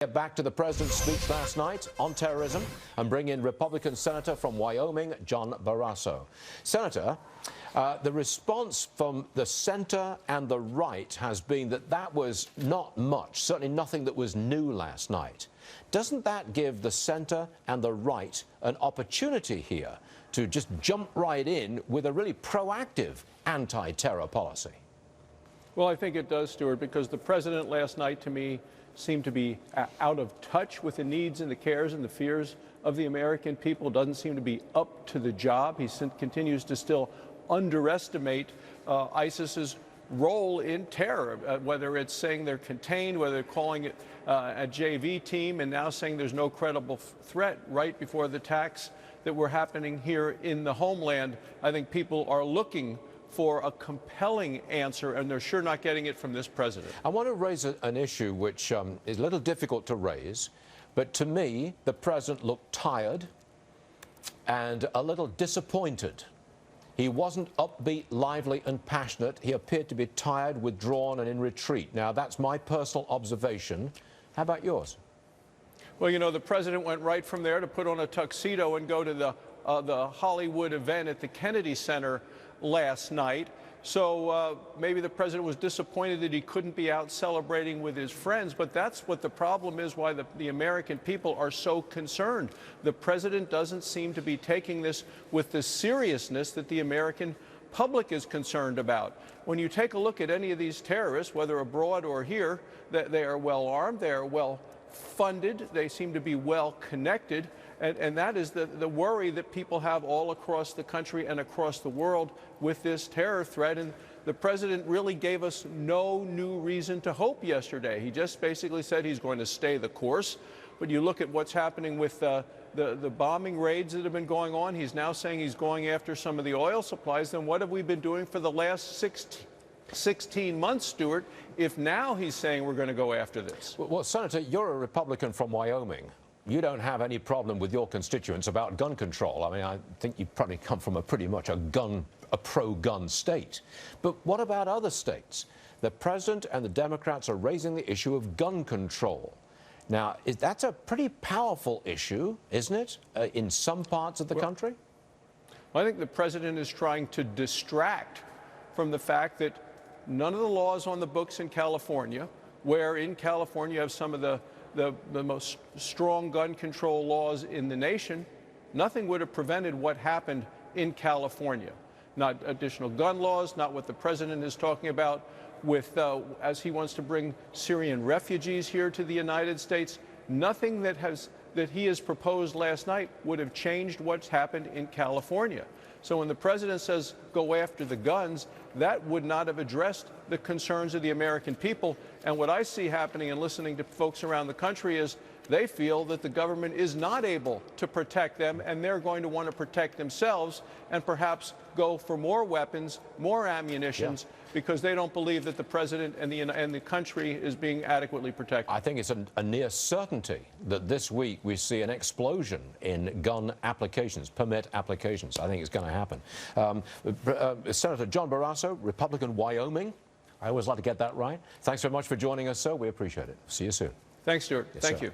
Get back to the president's speech last night on terrorism and bring in Republican Senator from Wyoming, John Barrasso. Senator, the response from the center and the right has been that that was not much, certainly nothing that was new last night. Doesn't that give the center and the right an opportunity here to just jump right in with a really proactive anti-terror policy? Well, I think it does, Stuart, because the president last night, to me, seemed to be out of touch with the needs and the cares and the fears of the American people, doesn't seem to be up to the job. He continues to still underestimate ISIS's role in terror, whether it's saying they're contained, whether they're calling it a JV team, and now saying there's no credible threat right before the attacks that were happening here in the homeland. I think people are looking for a compelling answer, and they're sure not getting it from this president. I want to raise an issue which is a little difficult to raise, but to me, the president looked tired and a little disappointed. He wasn't upbeat, lively, and passionate. He appeared to be tired, withdrawn, and in retreat. Now, that's my personal observation. How about yours? Well, you know, the president went right from there to put on a tuxedo and go to the Hollywood event at the Kennedy Center last night. So maybe the president was disappointed that he couldn't be out celebrating with his friends, but that's what the problem is, why the American people are so concerned. The president doesn't seem to be taking this with the seriousness that the American public is concerned about. When you take a look at any of these terrorists, whether abroad or here, they are well armed, they are well funded, they seem to be well connected, and that is the worry that people have all across the country and across the world with this terror threat. And the president really gave us no new reason to hope yesterday. He just basically said he's going to stay the course. But you look at what's happening with the bombing raids that have been going on. He's now saying he's going after some of the oil supplies. Then what have we been doing for the last 16 months, Stuart, if now he's saying we're going to go after this? Well, Senator, you're a Republican from Wyoming. You don't have any problem with your constituents about gun control. I mean, I think you probably come from a pretty much a pro-gun state. But what about other states? The president and the Democrats are raising the issue of gun control. Now, that's a pretty powerful issue, isn't it, in some parts of the country? Well, I think the president is trying to distract from the fact that none of the laws on the books in California, where in California you have some of the most strong gun control laws in the nation, nothing would have prevented what happened in California. Not additional gun laws, not what the president is talking about with, as he wants to bring Syrian refugees here to the United States. Nothing that he has proposed last night would have changed what's happened in California. So when the president says go after the guns, that would not have addressed the concerns of the American people. And what I see happening and listening to folks around the country is they feel that the government is not able to protect them, and they're going to want to protect themselves and perhaps go for more weapons, more ammunition, because they don't believe that the president and the country is being adequately protected. I think it's a near certainty that this week we see an explosion in gun applications, permit applications. I think it's going to happen. Senator John Barrasso, Republican, Wyoming. I always like to get that right. Thanks very much for joining us, sir. We appreciate it. See you soon. Thanks, Stuart. Yes, Thank sir. you.